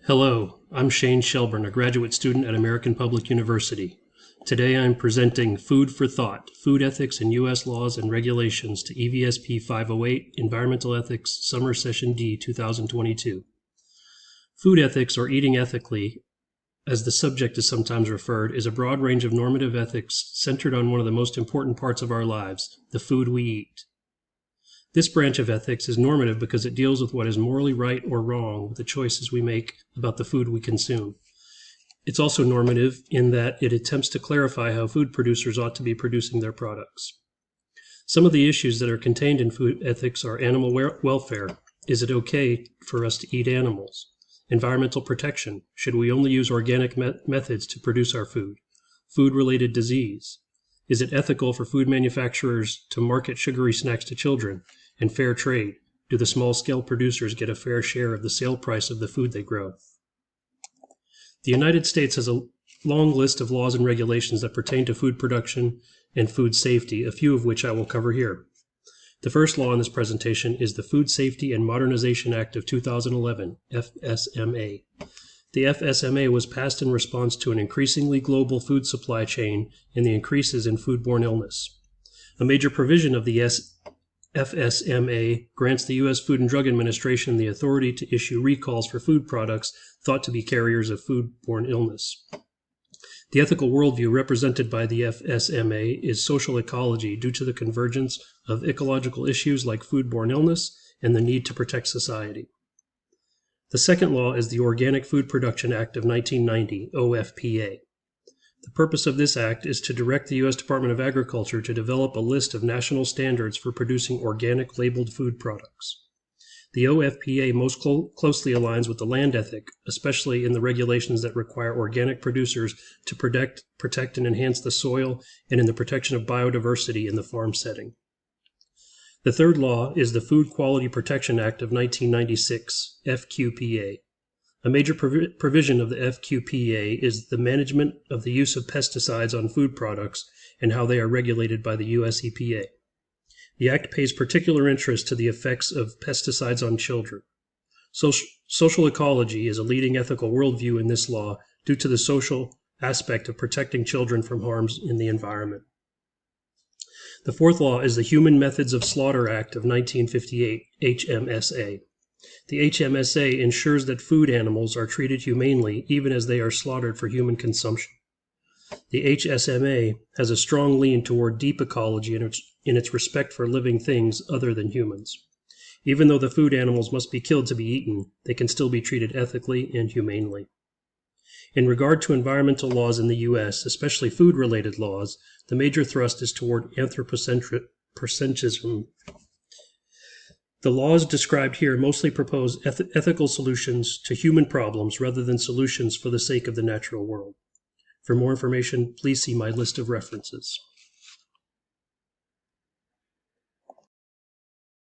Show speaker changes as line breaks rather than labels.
Hello, I'm Shane Shelburne, a graduate student at American Public University. Today I'm presenting Food for Thought, Food Ethics in U.S. Laws and Regulations to EVSP 508, Environmental Ethics, Summer Session D, 2022. Food ethics, or eating ethically, as the subject is sometimes referred, is a broad range of normative ethics centered on one of the most important parts of our lives, the food we eat. This branch of ethics is normative because it deals with what is morally right or wrong with the choices we make about the food we consume. It's also normative in that it attempts to clarify how food producers ought to be producing their products. Some of the issues that are contained in food ethics are animal welfare. Is it okay for us to eat animals? Environmental protection. Should we only use organic methods to produce our food? Food-related disease. Is it ethical for food manufacturers to market sugary snacks to children? And fair trade. Do the small-scale producers get a fair share of the sale price of the food they grow? The United States has a long list of laws and regulations that pertain to food production and food safety, a few of which I will cover here. The first law in this presentation is the Food Safety and Modernization Act of 2011, FSMA. The FSMA was passed in response to an increasingly global food supply chain and the increases in foodborne illness. A major provision of the FSMA grants the U.S. Food and Drug Administration the authority to issue recalls for food products thought to be carriers of foodborne illness. The ethical worldview represented by the FSMA is social ecology due to the convergence of ecological issues like foodborne illness and the need to protect society. The second law is the Organic Food Production Act of 1990, OFPA. The purpose of this act is to direct the U.S. Department of Agriculture to develop a list of national standards for producing organic labeled food products. The OFPA most closely aligns with the land ethic, especially in the regulations that require organic producers to protect and enhance the soil and in the protection of biodiversity in the farm setting. The third law is the Food Quality Protection Act of 1996, FQPA. A major provision of the FQPA is the management of the use of pesticides on food products and how they are regulated by the U.S. EPA. The Act pays particular interest to the effects of pesticides on children. Social ecology is a leading ethical worldview in this law due to the social aspect of protecting children from harms in the environment. The fourth law is the Human Methods of Slaughter Act of 1958, HMSA. The HMSA ensures that food animals are treated humanely even as they are slaughtered for human consumption. The HSMA has a strong lean toward deep ecology in its respect for living things other than humans. Even though the food animals must be killed to be eaten, they can still be treated ethically and humanely. In regard to environmental laws in the U.S., especially food-related laws, the major thrust is toward anthropocentrism. The laws described here mostly propose ethical solutions to human problems rather than solutions for the sake of the natural world. For more information, please see my list of references.